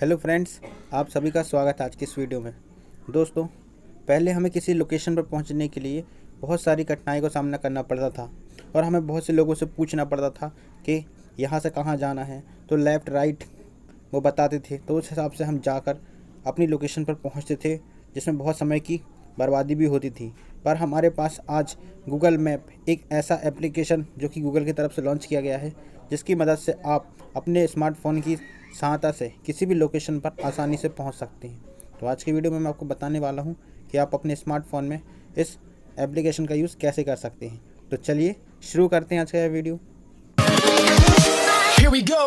Hello friends, आप सभी का स्वागत है आज की इस वीडियो में। दोस्तों, पहले हमें किसी लोकेशन पर पहुंचने के लिए बहुत सारी कठिनाई का सामना करना पड़ता था और हमें बहुत से लोगों से पूछना पड़ता था कि यहाँ से कहाँ जाना है। तो लेफ़्ट राइट वो बताते थे, तो उस हिसाब से हम जाकर अपनी लोकेशन पर पहुँचते थे, जिसमें बहुत समय की बर्बादी भी होती थी। पर हमारे पास आज गूगल मैप एक ऐसा एप्लीकेशन जो कि गूगल की तरफ से लॉन्च किया गया है, जिसकी मदद से आप अपने स्मार्टफ़ोन की सहायता से किसी भी लोकेशन पर आसानी से पहुंच सकते हैं। तो आज की वीडियो में मैं आपको बताने वाला हूं कि आप अपने स्मार्टफ़ोन में इस एप्लीकेशन का यूज़ कैसे कर सकते हैं। तो चलिए शुरू करते हैं आज का यह वीडियो। Here we go.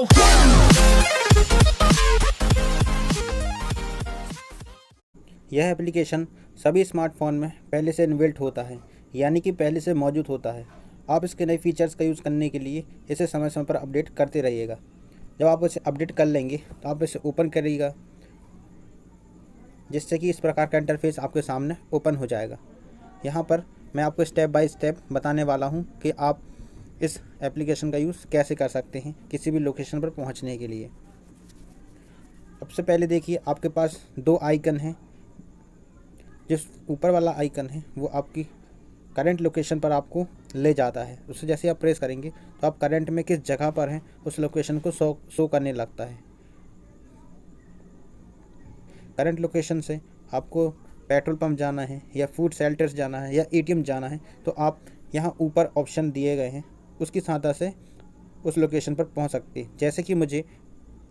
यह एप्लीकेशन सभी स्मार्टफ़ोन में पहले से इनबिल्ट होता है, यानी कि पहले से मौजूद होता है। आप इसके नए फीचर्स का यूज़ करने के लिए इसे समय समय पर अपडेट करते रहिएगा। जब आप इसे अपडेट कर लेंगे तो आप इसे ओपन करिएगा, जिससे कि इस प्रकार का इंटरफेस आपके सामने ओपन हो जाएगा। यहाँ पर मैं आपको स्टेप बाय स्टेप बताने वाला हूँ कि आप इस एप्लीकेशन का यूज़ कैसे कर सकते हैं किसी भी लोकेशन पर पहुँचने के लिए। सबसे पहले देखिए, आपके पास दो आइकन हैं। जिस ऊपर वाला आइकन है वो आपकी करंट लोकेशन पर आपको ले जाता है। उसे जैसे आप प्रेस करेंगे तो आप करंट में किस जगह पर हैं उस लोकेशन को शो करने लगता है। करंट लोकेशन से आपको पेट्रोल पंप जाना है या फूड शेल्टर्स जाना है या एटीएम जाना है, तो आप यहाँ ऊपर ऑप्शन दिए गए हैं, उसकी सहायता से उस लोकेशन पर पहुँच सकते हैं। जैसे कि मुझे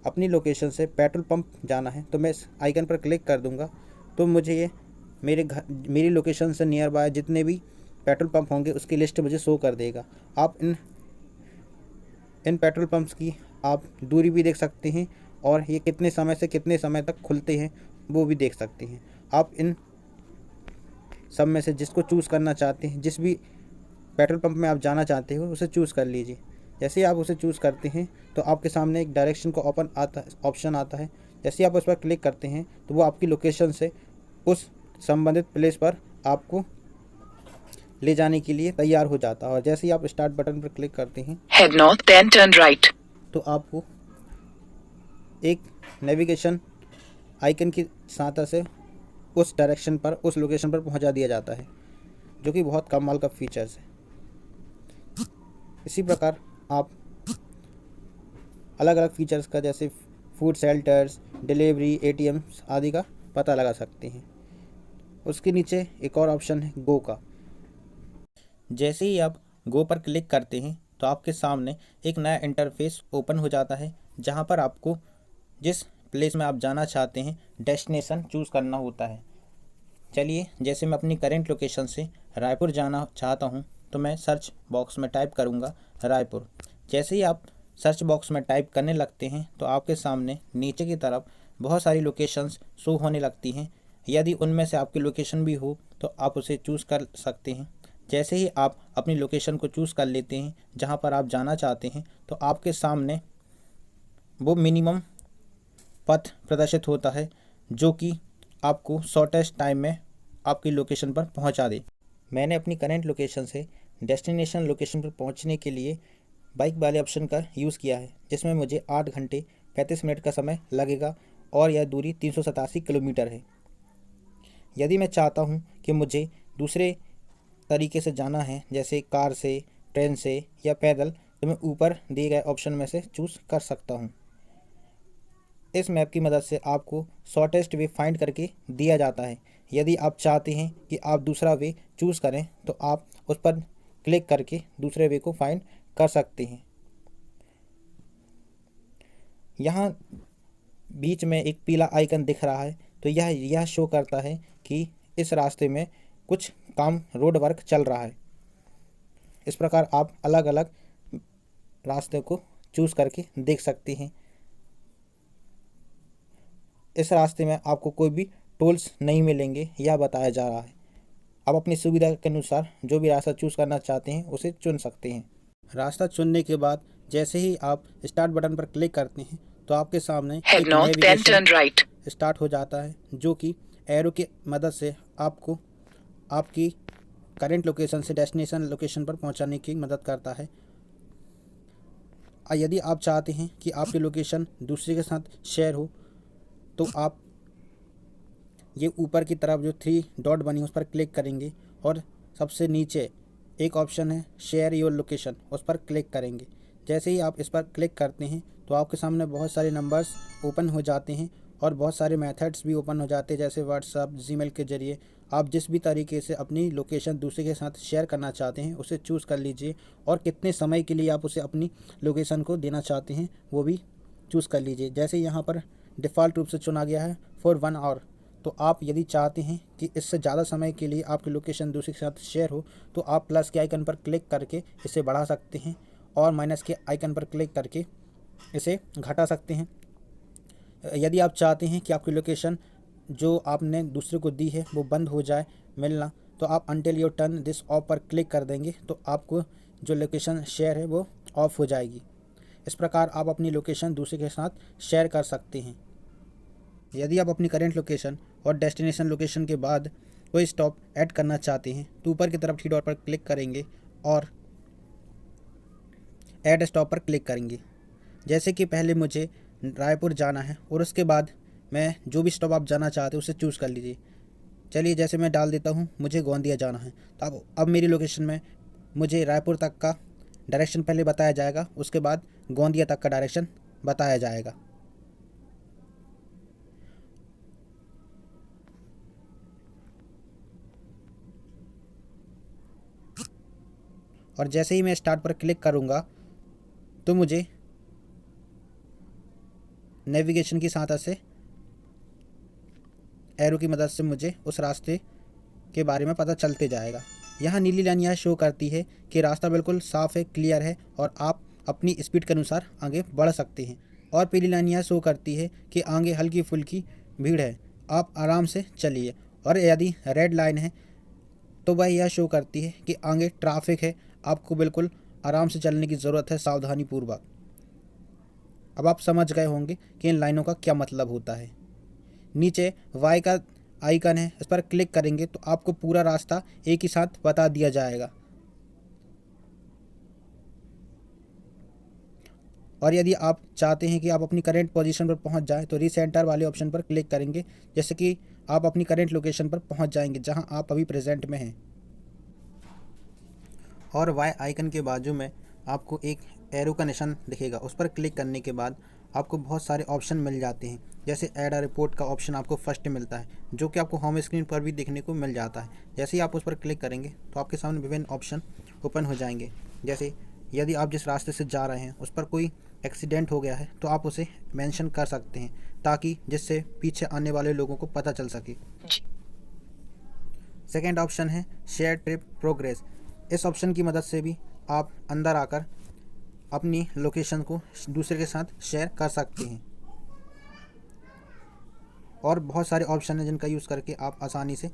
अपनी लोकेशन से पेट्रोल पंप जाना है, तो मैं इस आइकन पर क्लिक कर दूँगा तो मुझे ये मेरी लोकेशन से नियर बाय जितने भी पेट्रोल पंप होंगे उसकी लिस्ट मुझे शो कर देगा। आप इन पेट्रोल पंप्स की आप दूरी भी देख सकते हैं और ये कितने समय से कितने समय तक खुलते हैं वो भी देख सकते हैं। आप इन सब में से जिसको चूज़ करना चाहते हैं, जिस भी पेट्रोल पंप में आप जाना चाहते हो उसे चूज़ कर लीजिए। जैसे ही आप उसे चूज़ करते हैं तो आपके सामने एक डायरेक्शन का ऑप्शन आता है। जैसे ही आप उस पर क्लिक करते हैं तो वो आपकी लोकेशन से उस संबंधित प्लेस पर आपको ले जाने के लिए तैयार हो जाता है। और जैसे ही आप स्टार्ट बटन पर क्लिक करते हैं Head north, then turn right. तो आपको एक नेविगेशन आइकन की सहायता से उस डायरेक्शन पर, उस लोकेशन पर पहुंचा दिया जाता है, जो कि बहुत कमाल का फीचर्स है। इसी प्रकार आप अलग अलग फीचर्स का, जैसे फूड शेल्टर्स, डिलीवरी, एटीएम्स आदि का पता लगा सकते हैं। उसके नीचे एक और ऑप्शन है गो का। जैसे ही आप गो पर क्लिक करते हैं तो आपके सामने एक नया इंटरफेस ओपन हो जाता है, जहां पर आपको जिस प्लेस में आप जाना चाहते हैं डेस्टिनेशन चूज़ करना होता है। चलिए, जैसे मैं अपनी करेंट लोकेशन से रायपुर जाना चाहता हूं, तो मैं सर्च बॉक्स में टाइप करूंगा रायपुर। जैसे ही आप सर्च बॉक्स में टाइप करने लगते हैं तो आपके सामने नीचे की तरफ बहुत सारी लोकेशंस शो होने लगती हैं। यदि उनमें से आपकी लोकेशन भी हो तो आप उसे चूज़ कर सकते हैं। जैसे ही आप अपनी लोकेशन को चूज़ कर लेते हैं जहां पर आप जाना चाहते हैं, तो आपके सामने वो मिनिमम पथ प्रदर्शित होता है जो कि आपको शॉर्टेस्ट टाइम में आपकी लोकेशन पर पहुंचा दे। मैंने अपनी करंट लोकेशन से डेस्टिनेशन लोकेशन पर पहुंचने के लिए बाइक वाले ऑप्शन का यूज़ किया है, जिसमें मुझे 8 घंटे 35 मिनट का समय लगेगा और यह दूरी 387 किलोमीटर है। यदि मैं चाहता हूं कि मुझे दूसरे तरीके से जाना है, जैसे कार से, ट्रेन से या पैदल, तो मैं ऊपर दिए गए ऑप्शन में से चूज़ कर सकता हूं। इस मैप की मदद से आपको शॉर्टेस्ट वे फाइंड करके दिया जाता है। यदि आप चाहते हैं कि आप दूसरा वे चूज़ करें तो आप उस पर क्लिक करके दूसरे वे को फाइंड कर सकते हैं। यहाँ बीच में एक पीला आइकन दिख रहा है, तो यह शो करता है कि इस रास्ते में कुछ काम, रोड वर्क चल रहा है। इस प्रकार आप अलग अलग रास्ते को चूज़ करके देख सकते हैं। इस रास्ते में आपको कोई भी टोल्स नहीं मिलेंगे, यह बताया जा रहा है। आप अपनी सुविधा के अनुसार जो भी रास्ता चूज़ करना चाहते हैं उसे चुन सकते हैं। रास्ता चुनने के बाद जैसे ही आप स्टार्ट बटन पर क्लिक करते हैं तो आपके सामने Head एक north, then turn navigation right. Start हो जाता है, जो कि एरो की मदद से आपको आपकी करंट लोकेशन से डेस्टिनेशन लोकेशन पर पहुंचाने की मदद करता है। यदि आप चाहते हैं कि आपकी लोकेशन दूसरे के साथ शेयर हो तो आप ये ऊपर की तरफ जो 3 डॉट बनी उस पर क्लिक करेंगे और सबसे नीचे एक ऑप्शन है शेयर योर लोकेशन, उस पर क्लिक करेंगे। जैसे ही आप इस पर क्लिक करते हैं तो आपके सामने बहुत सारे नंबर्स ओपन हो जाते हैं और बहुत सारे मेथड्स भी ओपन हो जाते हैं, जैसे व्हाट्सअप, जीमेल के ज़रिए आप जिस भी तरीके से अपनी लोकेशन दूसरे के साथ शेयर करना चाहते हैं उसे चूज़ कर लीजिए, और कितने समय के लिए आप उसे अपनी लोकेशन को देना चाहते हैं वो भी चूज़ कर लीजिए। जैसे यहाँ पर डिफ़ॉल्ट रूप से चुना गया है फॉर 1 आवर, तो आप यदि चाहते हैं कि इससे ज़्यादा समय के लिए आपकी लोकेशन दूसरे के साथ शेयर हो तो आप प्लस के आइकन पर क्लिक करके इसे बढ़ा सकते हैं और माइनस के आइकन पर क्लिक करके इसे घटा सकते हैं। यदि आप चाहते हैं कि आपकी लोकेशन जो आपने दूसरे को दी है वो बंद हो जाए मिलना, तो आप until U turn this of पर क्लिक कर देंगे तो आपको जो लोकेशन शेयर है वो ऑफ हो जाएगी। इस प्रकार आप अपनी लोकेशन दूसरे के साथ शेयर कर सकते हैं। यदि आप अपनी करेंट लोकेशन और डेस्टिनेशन लोकेशन के बाद कोई स्टॉप ऐड करना चाहते हैं तो ऊपर की तरफ 3 डॉट पर क्लिक करेंगे और ऐड स्टॉप पर क्लिक करेंगे। जैसे कि पहले मुझे रायपुर जाना है और उसके बाद मैं जो भी स्टॉप आप जाना चाहते हैं उसे चूज़ कर लीजिए। चलिए जैसे मैं डाल देता हूँ मुझे गोंदिया जाना है, तो अब मेरी लोकेशन में मुझे रायपुर तक का डायरेक्शन पहले बताया जाएगा, उसके बाद गोंदिया तक का डायरेक्शन बताया जाएगा। और जैसे ही मैं स्टार्ट पर क्लिक करूँगा तो मुझे नेविगेशन की सहायता से एरो की मदद से मुझे उस रास्ते के बारे में पता चलते जाएगा। यहाँ नीली लाइन यह शो करती है कि रास्ता बिल्कुल साफ़ है, क्लियर है और आप अपनी स्पीड के अनुसार आगे बढ़ सकते हैं। और पीली लाइन यह शो करती है कि आगे हल्की फुल्की भीड़ है, आप आराम से चलिए। और यदि रेड लाइन है तो वह यह शो करती है कि आगे ट्रैफिक है, आपको बिल्कुल आराम से चलने की ज़रूरत है, सावधानी पूर्वक। अब आप समझ गए होंगे कि इन लाइनों का क्या मतलब होता है। नीचे वाई का आइकन है, इस पर क्लिक करेंगे तो आपको पूरा रास्ता एक ही साथ बता दिया जाएगा। और यदि आप चाहते हैं कि आप अपनी करेंट पोजीशन पर पहुंच जाएं तो रीसेंटर वाले ऑप्शन पर क्लिक करेंगे, जैसे कि आप अपनी करेंट लोकेशन पर पहुंच जाएंगे जहां आप अभी प्रेजेंट में हैं। और वाई आइकन के बाजू में आपको एक एरो का निशान दिखेगा, उस पर क्लिक करने के बाद आपको बहुत सारे ऑप्शन मिल जाते हैं। जैसे ऐड अ रिपोर्ट का ऑप्शन आपको फर्स्ट मिलता है, जो कि आपको होम स्क्रीन पर भी देखने को मिल जाता है। जैसे ही आप उस पर क्लिक करेंगे तो आपके सामने विभिन्न ऑप्शन ओपन हो जाएंगे। जैसे यदि आप जिस रास्ते से जा रहे हैं उस पर कोई एक्सीडेंट हो गया है तो आप उसे मेंशन कर सकते हैं, ताकि जिससे पीछे आने वाले लोगों को पता चल सके। सेकेंड ऑप्शन है शेयर ट्रिप प्रोग्रेस। इस ऑप्शन की मदद से भी आप अंदर आकर अपनी लोकेशन को दूसरे के साथ शेयर कर सकते हैं। और बहुत सारे ऑप्शन हैं जिनका यूज़ करके आप आसानी से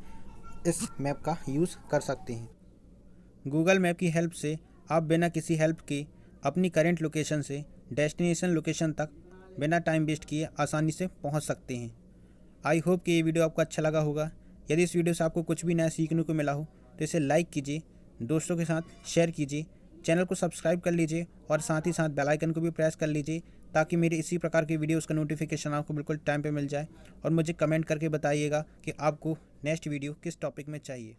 इस मैप का यूज़ कर सकते हैं। गूगल मैप की हेल्प से आप बिना किसी हेल्प के अपनी करेंट लोकेशन से डेस्टिनेशन लोकेशन तक बिना टाइम वेस्ट किए आसानी से पहुंच सकते हैं। आई होप कि ये वीडियो आपको अच्छा लगा होगा। यदि इस वीडियो से आपको कुछ भी नया सीखने को मिला हो तो इसे लाइक कीजिए, दोस्तों के साथ शेयर कीजिए, चैनल को सब्सक्राइब कर लीजिए और साथ ही साथ बेल आइकन को भी प्रेस कर लीजिए, ताकि मेरे इसी प्रकार के वीडियोस का नोटिफिकेशन आपको बिल्कुल टाइम पे मिल जाए। और मुझे कमेंट करके बताइएगा कि आपको नेक्स्ट वीडियो किस टॉपिक में चाहिए।